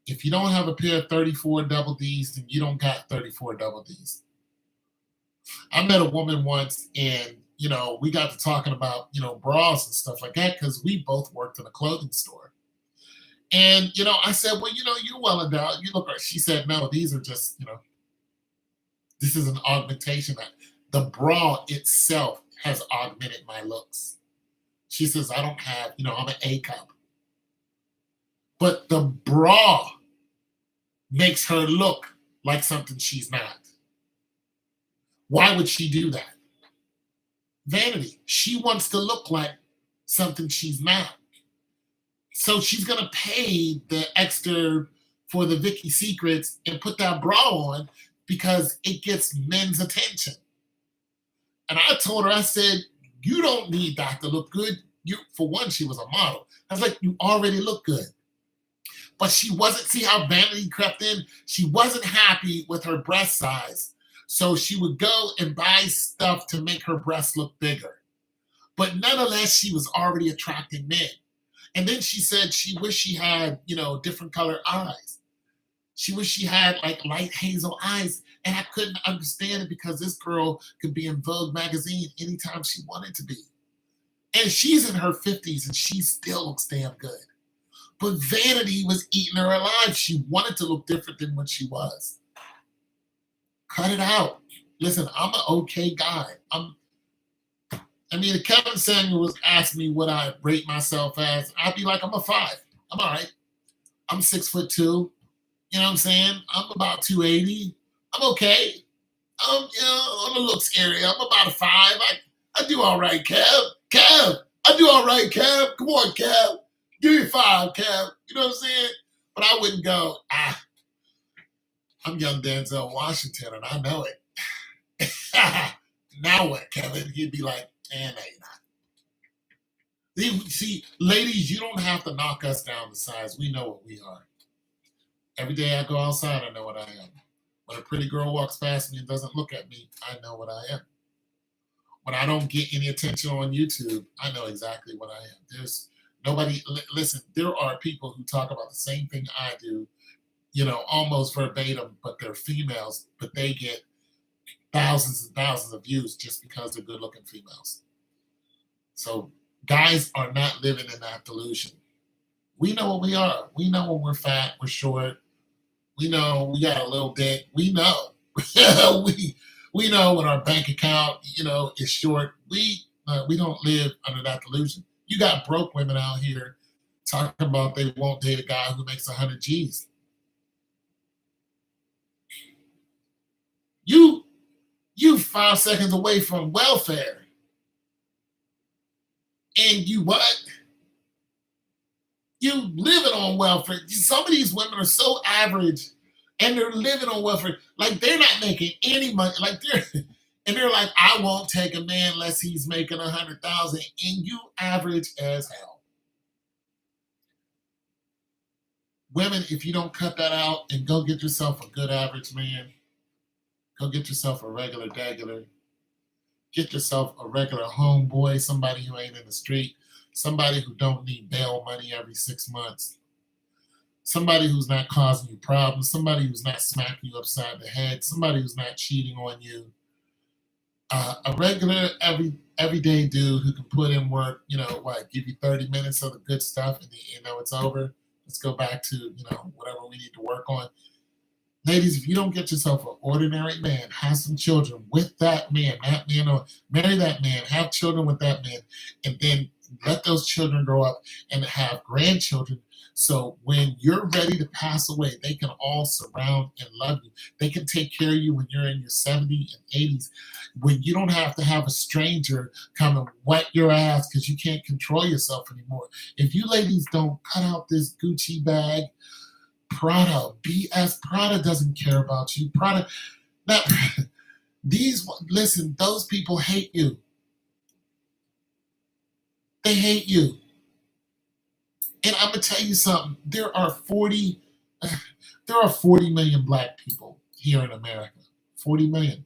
If you don't have a pair of 34 double Ds, then you don't got 34 double Ds. I met a woman once, and we got to talking about bras and stuff like that because we both worked in a clothing store. And I said, well, you're well endowed. You look right. She said, no, these are just this is an augmentation. The bra itself has augmented my looks. She says, I don't have, I'm an A cup. But the bra makes her look like something she's not. Why would she do that? Vanity. She wants to look like something she's not. So she's going to pay the extra for the Victoria's Secrets and put that bra on because it gets men's attention. And I told her, I said, you don't need that to look good. For one, she was a model. I was like, you already look good. But she wasn't, see how vanity crept in? She wasn't happy with her breast size. So she would go and buy stuff to make her breasts look bigger. But nonetheless, she was already attracting men. And then she said she wished she had, different color eyes. She wished she had like light hazel eyes. And I couldn't understand it because this girl could be in Vogue magazine anytime she wanted to be. And she's in her 50s and she still looks damn good. But vanity was eating her alive. She wanted to look different than what she was. Cut it out. Listen, I'm an okay guy. If Kevin Samuel was asking me what I rate myself as, I'd be like, I'm a 5. I'm all right. I'm 6'2". You know what I'm saying? I'm about 280. I'm okay. On the looks area, I'm about a 5. I do all right, Kev, I do all right, Kev. Come on, Kev. Give me 5, Kev. You know what I'm saying? But I wouldn't go, I'm young Denzel Washington, and I know it. Now what, Kevin? He'd be like, no, you're not. See, ladies, you don't have to knock us down to size. We know what we are. Every day I go outside, I know what I am. When a pretty girl walks past me and doesn't look at me, I know what I am. When I don't get any attention on YouTube, I know exactly what I am. There's nobody, listen, there are people who talk about the same thing I do, almost verbatim, but they're females, but they get thousands and thousands of views just because they're good looking females. So guys are not living in that delusion. We know what we are. We know when we're fat, we're short. We know we got a little dick. We know. we know when our bank account, is short. We don't live under that delusion. You got broke women out here talking about they won't date a guy who makes 100 G's. You 5 seconds away from welfare. And you what? You living on welfare. Some of these women are so average and they're living on welfare. Like they're not making any money. They're like, I won't take a man unless he's making 100,000, and you average as hell. Women, if you don't cut that out and go get yourself a good average man, go get yourself a regular dagular, get yourself a regular homeboy, somebody who ain't in the street, somebody who don't need bail money every 6 months, somebody who's not causing you problems, somebody who's not smacking you upside the head, somebody who's not cheating on you. A regular, everyday dude who can put in work, give you 30 minutes of the good stuff and it's over. Let's go back to, whatever we need to work on. Ladies, if you don't get yourself an ordinary man, have some children with that man, or marry that man, have children with that man, and then let those children grow up and have grandchildren. So when you're ready to pass away, they can all surround and love you. They can take care of you when you're in your 70s and 80s, when you don't have to have a stranger come and wet your ass because you can't control yourself anymore. If you ladies don't cut out this Gucci bag, Prada, BS, Prada doesn't care about you. Prada, Listen, those people hate you. They hate you. And I'm gonna tell you something. There are 40 million black people here in America. 40 million.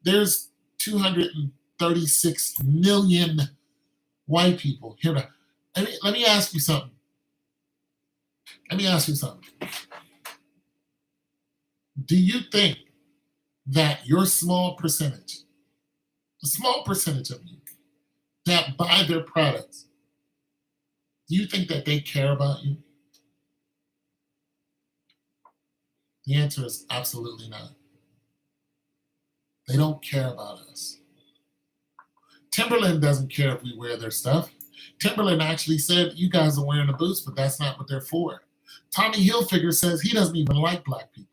There's 236 million white people here. Let me ask you something. Do you think that your small percentage, a small percentage of you that buy their products, do you think that they care about you? The answer is absolutely not. They don't care about us. Timberland doesn't care if we wear their stuff. Timberland actually said, you guys are wearing the boots, but that's not what they're for. Tommy Hilfiger says he doesn't even like black people.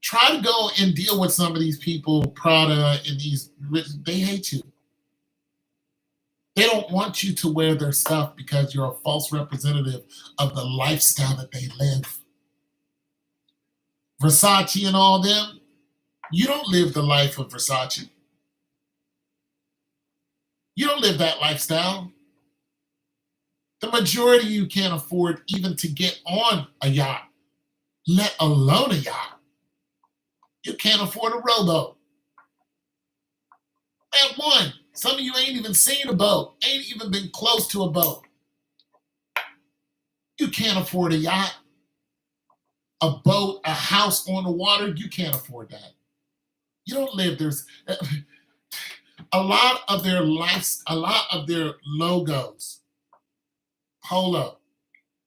Try to go and deal with some of these people, Prada and they hate you. They don't want you to wear their stuff because you're a false representative of the lifestyle that they live. Versace and all them, you don't live the life of Versace. You don't live that lifestyle. The majority of you can't afford even to get on a yacht, let alone a yacht. You can't afford a rowboat. At one, some of you ain't even seen a boat, ain't even been close to a boat. You can't afford a yacht, a boat, a house on the water. You can't afford that. You don't live. There's a lot of their logos. Polo.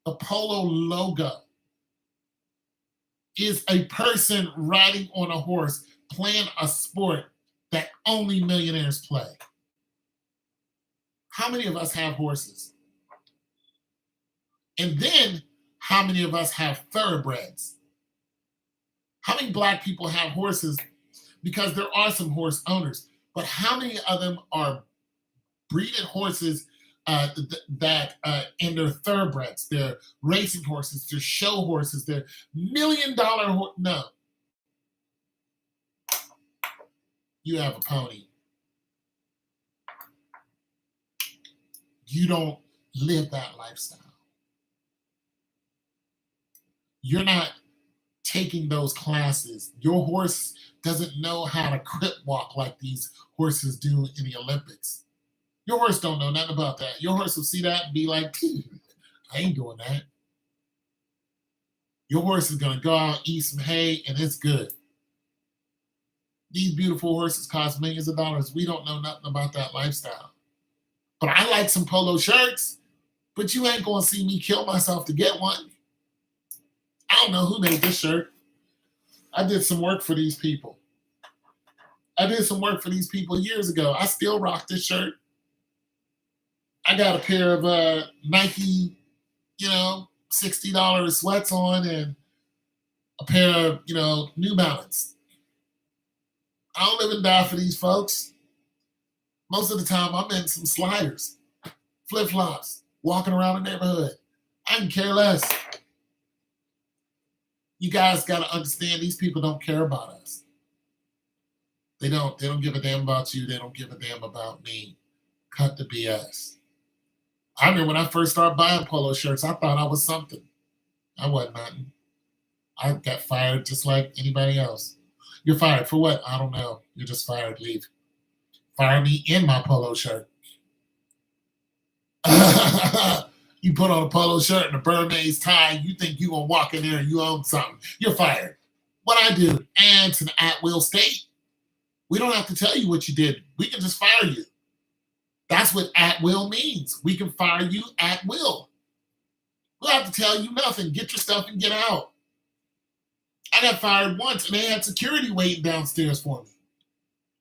The Polo logo is a person riding on a horse playing a sport that only millionaires play. How many of us have horses? And then how many of us have thoroughbreds? How many black people have horses? Because there are some horse owners, but how many of them are breeding horses that and they're thoroughbreds, they're racing horses, they're show horses, they're $1 million no. You have a pony. You don't live that lifestyle. You're not taking those classes. Your horse doesn't know how to crip walk like these horses do in the Olympics. Your horse don't know nothing about that. Your horse will see that and be like, I ain't doing that. Your horse is going to go out, eat some hay, and it's good. These beautiful horses cost millions of dollars. We don't know nothing about that lifestyle. But I like some polo shirts, but you ain't going to see me kill myself to get one. I don't know who made this shirt. I did some work for these people. Years ago. I still rock this shirt. I got a pair of Nike, $60 sweats on and a pair of, New Balance. I don't live and die for these folks. Most of the time, I'm in some sliders, flip-flops, walking around the neighborhood. I can care less. You guys got to understand these people don't care about us. They don't give a damn about you. They don't give a damn about me. Cut the BS. I remember when I first started buying polo shirts, I thought I was something. I wasn't nothing. I got fired just like anybody else. You're fired for what? I don't know. You're just fired. Leave. Fire me in my polo shirt. You put on a polo shirt and a Burmese tie, you think you're going to walk in there and you own something. You're fired. What I do, and it's an at-will state. We don't have to tell you what you did. We can just fire you. That's what at-will means. We can fire you at will. We'll have to tell you nothing. Get your stuff and get out. I got fired once, and they had security waiting downstairs for me.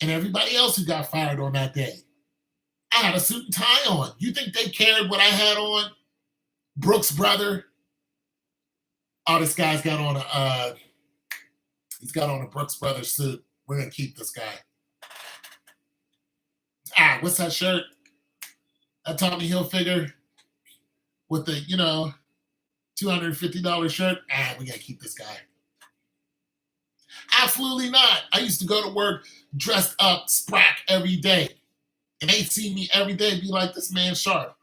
And everybody else who got fired on that day. I had a suit and tie on. You think they cared what I had on? Brooks' brother. Oh, this guy's got on he's got on a Brooks Brothers suit. We're gonna keep this guy. What's that shirt? That Tommy Hilfiger with the, $250 shirt. We gotta keep this guy. Absolutely not. I used to go to work dressed up sprack every day. And they see me every day be like, this man sharp.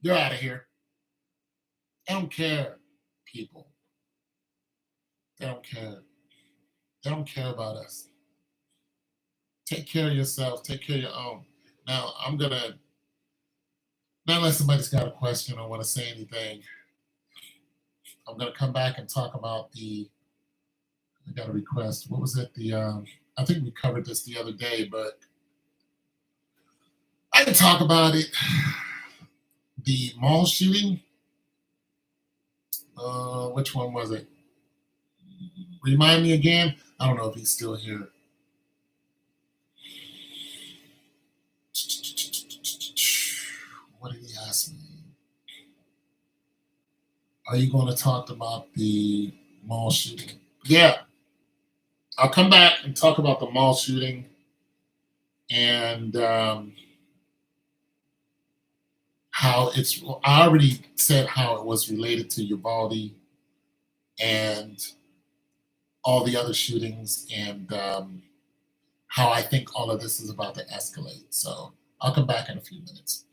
You're out of here. They don't care, people. They don't care. They don't care about us. Take care of yourself. Take care of your own. Now, I'm going to, not unless somebody's got a question or want to say anything, I'm going to come back and talk about I got a request. What was it? I think we covered this the other day, but I can talk about it. The mall shooting. Which one was it? Remind me again. I don't know if he's still here. What did he ask me? Are you going to talk about the mall shooting? Yeah. I'll come back and talk about the mall shooting and how I already said how it was related to Uvalde and all the other shootings and how I think all of this is about to escalate. So I'll come back in a few minutes.